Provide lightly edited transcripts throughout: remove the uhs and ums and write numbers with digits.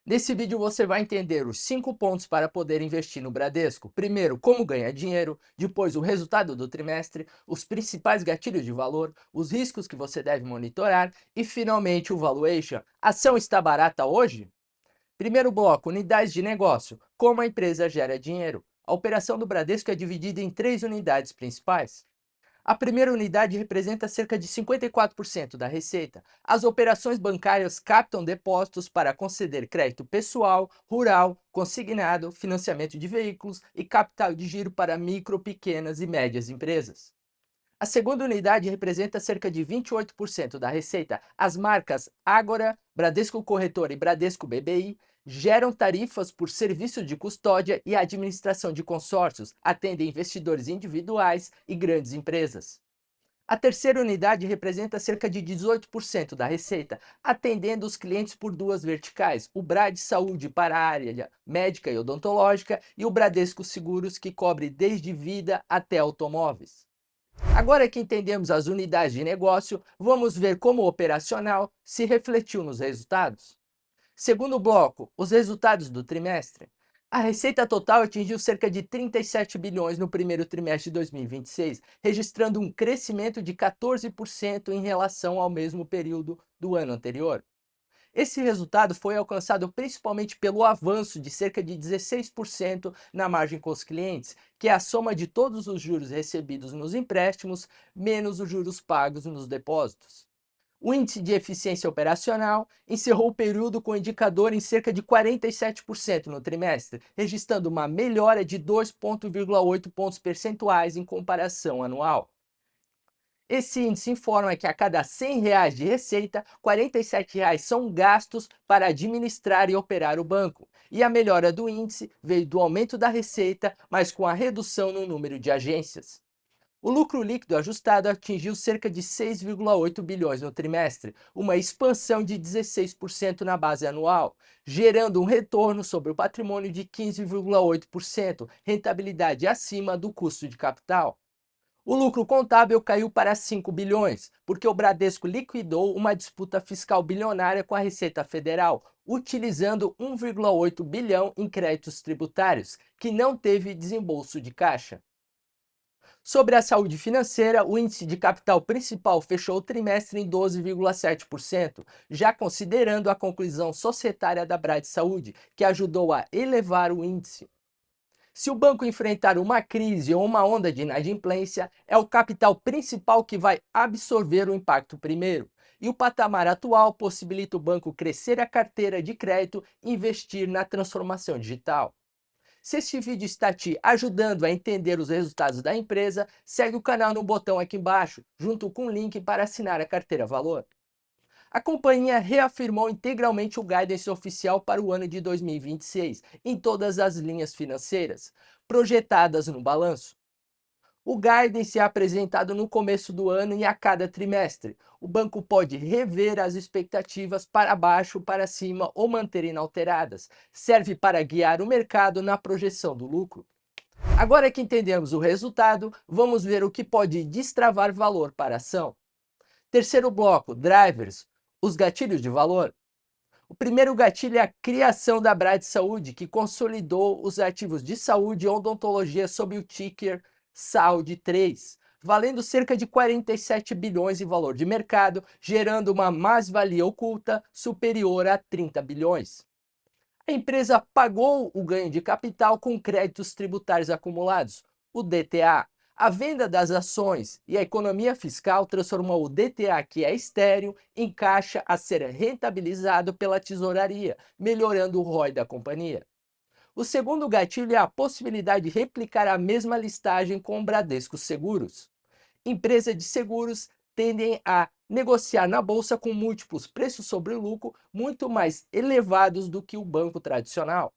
Nesse vídeo você vai entender os 5 pontos para poder investir no Bradesco. Primeiro, como ganhar dinheiro, depois o resultado do trimestre, os principais gatilhos de valor, os riscos que você deve monitorar e finalmente o valuation. A ação está barata hoje? Primeiro bloco, unidades de negócio. Como a empresa gera dinheiro? A operação do Bradesco é dividida em 3 unidades principais. A primeira unidade representa cerca de 54% da receita. As operações bancárias captam depósitos para conceder crédito pessoal, rural, consignado, financiamento de veículos e capital de giro para micro, pequenas e médias empresas. A segunda unidade representa cerca de 28% da receita. As marcas Ágora, Bradesco Corretor e Bradesco BBI geram tarifas por serviço de custódia e administração de consórcios, atendem investidores individuais e grandes empresas. A terceira unidade representa cerca de 18% da receita, atendendo os clientes por duas verticais, o Brad Saúde para a área médica e odontológica e o Bradesco Seguros, que cobre desde vida até automóveis. Agora que entendemos as unidades de negócio, vamos ver como o operacional se refletiu nos resultados. Segundo bloco, os resultados do trimestre. A receita total atingiu cerca de 37 bilhões no primeiro trimestre de 2026, registrando um crescimento de 14% em relação ao mesmo período do ano anterior. Esse resultado foi alcançado principalmente pelo avanço de cerca de 16% na margem com os clientes, que é a soma de todos os juros recebidos nos empréstimos menos os juros pagos nos depósitos. O índice de eficiência operacional encerrou o período com indicador em cerca de 47% no trimestre, registrando uma melhora de 2,8 pontos percentuais em comparação anual. Esse índice informa que a cada R$ 100 de receita, R$ 47 são gastos para administrar e operar o banco. E a melhora do índice veio do aumento da receita, mas com a redução no número de agências. O lucro líquido ajustado atingiu cerca de 6,8 bilhões no trimestre, uma expansão de 16% na base anual, gerando um retorno sobre o patrimônio de 15,8%, rentabilidade acima do custo de capital. O lucro contábil caiu para 5 bilhões, porque o Bradesco liquidou uma disputa fiscal bilionária com a Receita Federal, utilizando 1,8 bilhão em créditos tributários, que não teve desembolso de caixa. Sobre a saúde financeira, o índice de capital principal fechou o trimestre em 12,7%, já considerando a conclusão societária da Brad Saúde, que ajudou a elevar o índice. Se o banco enfrentar uma crise ou uma onda de inadimplência, é o capital principal que vai absorver o impacto primeiro. E o patamar atual possibilita o banco crescer a carteira de crédito e investir na transformação digital. Se este vídeo está te ajudando a entender os resultados da empresa, segue o canal no botão aqui embaixo, junto com o link para assinar a carteira Valor. A companhia reafirmou integralmente o guidance oficial para o ano de 2026 em todas as linhas financeiras, projetadas no balanço. O guidance é apresentado no começo do ano e a cada trimestre. O banco pode rever as expectativas para baixo, para cima ou manter inalteradas. Serve para guiar o mercado na projeção do lucro. Agora que entendemos o resultado, vamos ver o que pode destravar valor para a ação. Terceiro bloco, drivers, os gatilhos de valor. O primeiro gatilho é a criação da Brad Saúde, que consolidou os ativos de saúde e odontologia sob o ticker SAUD3, valendo cerca de 47 bilhões em valor de mercado, gerando uma mais-valia oculta superior a 30 bilhões. A empresa pagou o ganho de capital com créditos tributários acumulados, o DTA. A venda das ações e a economia fiscal transformou o DTA, que é estéril, em caixa a ser rentabilizado pela tesouraria, melhorando o ROI da companhia. O segundo gatilho é a possibilidade de replicar a mesma listagem com o Bradesco Seguros. Empresas de seguros tendem a negociar na bolsa com múltiplos preços sobre lucro muito mais elevados do que o banco tradicional.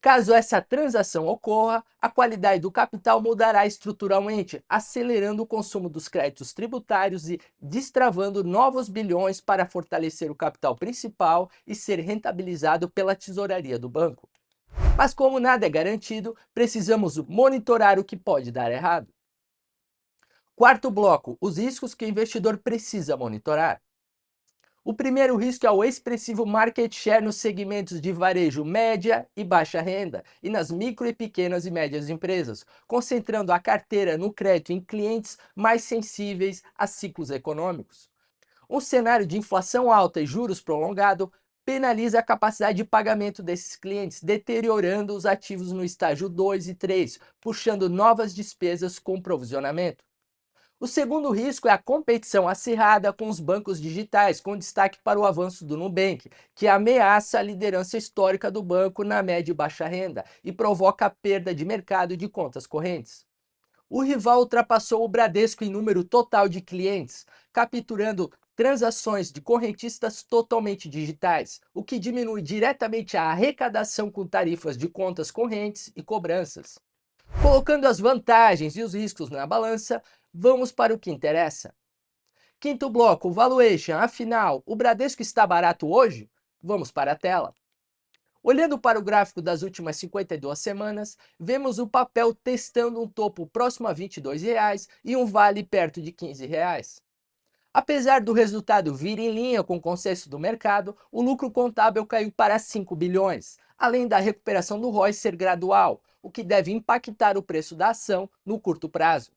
Caso essa transação ocorra, a qualidade do capital mudará estruturalmente, acelerando o consumo dos créditos tributários e destravando novos bilhões para fortalecer o capital principal e ser rentabilizado pela tesouraria do banco. Mas como nada é garantido, precisamos monitorar o que pode dar errado. Quarto bloco, os riscos que o investidor precisa monitorar. O primeiro risco é o expressivo market share nos segmentos de varejo média e baixa renda e nas micro e pequenas e médias empresas, concentrando a carteira no crédito em clientes mais sensíveis a ciclos econômicos. Um cenário de inflação alta e juros prolongado penaliza a capacidade de pagamento desses clientes, deteriorando os ativos no estágio 2 e 3, puxando novas despesas com provisionamento. O segundo risco é a competição acirrada com os bancos digitais, com destaque para o avanço do Nubank, que ameaça a liderança histórica do banco na média e baixa renda e provoca a perda de mercado de contas correntes. O rival ultrapassou o Bradesco em número total de clientes, capturando transações de correntistas totalmente digitais, o que diminui diretamente a arrecadação com tarifas de contas correntes e cobranças. Colocando as vantagens e os riscos na balança, vamos para o que interessa. Quinto bloco, valuation. Afinal, o Bradesco está barato hoje? Vamos para a tela. Olhando para o gráfico das últimas 52 semanas, vemos o papel testando um topo próximo a R$ 22 e um vale perto de R$ 15. Apesar do resultado vir em linha com o consenso do mercado, o lucro contábil caiu para 5 bilhões, além da recuperação do ROI ser gradual, o que deve impactar o preço da ação no curto prazo.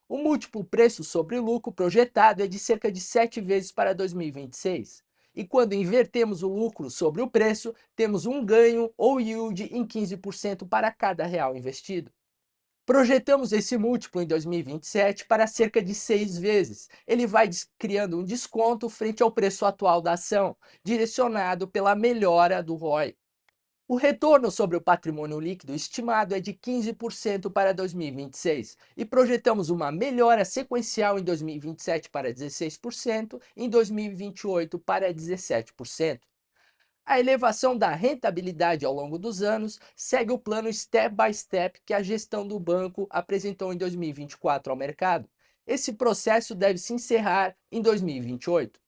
O múltiplo preço sobre lucro projetado é de cerca de 7 vezes para 2026. E quando invertemos o lucro sobre o preço, temos um ganho ou yield em 15% para cada real investido. Projetamos esse múltiplo em 2027 para cerca de 6 vezes. Ele vai criando um desconto frente ao preço atual da ação, direcionado pela melhora do ROI. O retorno sobre o patrimônio líquido estimado é de 15% para 2026 e projetamos uma melhora sequencial em 2027 para 16%, em 2028 para 17%. A elevação da rentabilidade ao longo dos anos segue o plano step by step que a gestão do banco apresentou em 2024 ao mercado. Esse processo deve se encerrar em 2028.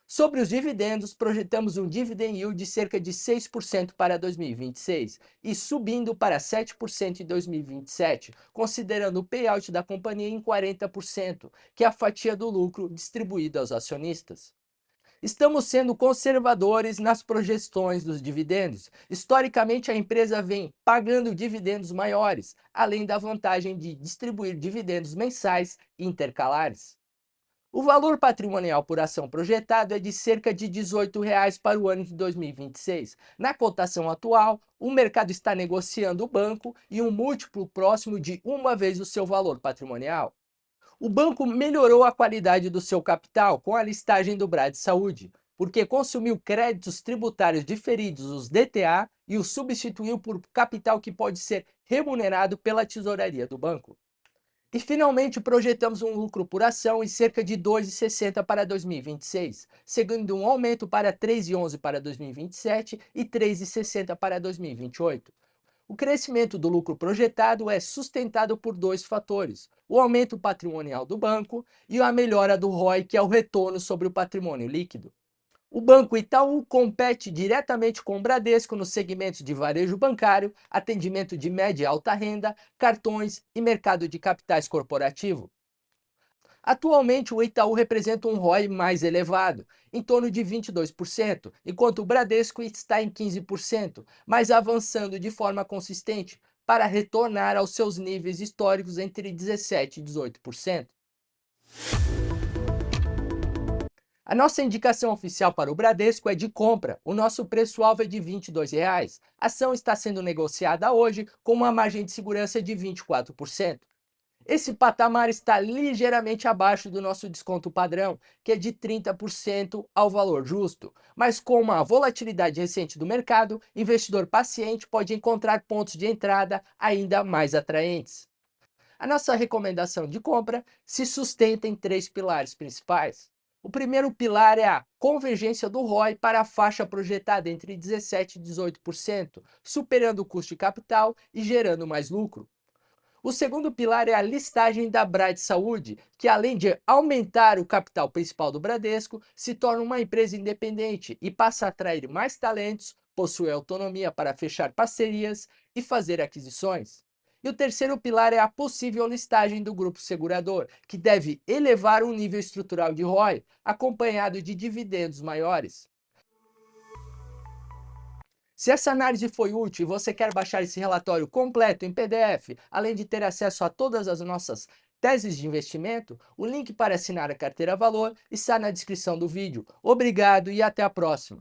Sobre os dividendos, projetamos um dividend yield de cerca de 6% para 2026 e subindo para 7% em 2027, considerando o payout da companhia em 40%, que é a fatia do lucro distribuído aos acionistas. Estamos sendo conservadores nas projeções dos dividendos. Historicamente, a empresa vem pagando dividendos maiores, além da vantagem de distribuir dividendos mensais intercalares. O valor patrimonial por ação projetado é de cerca de R$ 18 para o ano de 2026. Na cotação atual, o mercado está negociando o banco em um múltiplo próximo de uma vez o seu valor patrimonial. O banco melhorou a qualidade do seu capital com a listagem do Brad Saúde, porque consumiu créditos tributários diferidos, os DTA, e os substituiu por capital que pode ser remunerado pela tesouraria do banco. E finalmente projetamos um lucro por ação em cerca de R$ 2,60 para 2026, seguindo um aumento para R$ 3,11 para 2027 e R$ 3,60 para 2028. O crescimento do lucro projetado é sustentado por dois fatores: o aumento patrimonial do banco e a melhora do ROI, que é o retorno sobre o patrimônio líquido. O Banco Itaú compete diretamente com o Bradesco nos segmentos de varejo bancário, atendimento de média e alta renda, cartões e mercado de capitais corporativo. Atualmente, o Itaú representa um ROI mais elevado, em torno de 22%, enquanto o Bradesco está em 15%, mas avançando de forma consistente para retornar aos seus níveis históricos entre 17% e 18%. A nossa indicação oficial para o Bradesco é de compra. O nosso preço-alvo é de R$ 22. A ação está sendo negociada hoje com uma margem de segurança de 24%. Esse patamar está ligeiramente abaixo do nosso desconto padrão, que é de 30% ao valor justo. Mas com uma volatilidade recente do mercado, investidor paciente pode encontrar pontos de entrada ainda mais atraentes. A nossa recomendação de compra se sustenta em três pilares principais. O primeiro pilar é a convergência do ROI para a faixa projetada entre 17% e 18%, superando o custo de capital e gerando mais lucro. O segundo pilar é a listagem da Brad Saúde, que além de aumentar o capital principal do Bradesco, se torna uma empresa independente e passa a atrair mais talentos, possui autonomia para fechar parcerias e fazer aquisições. E o terceiro pilar é a possível listagem do grupo segurador, que deve elevar o nível estrutural de ROI, acompanhado de dividendos maiores. Se essa análise foi útil e você quer baixar esse relatório completo em PDF, além de ter acesso a todas as nossas teses de investimento, o link para assinar a carteira Valor está na descrição do vídeo. Obrigado e até a próxima!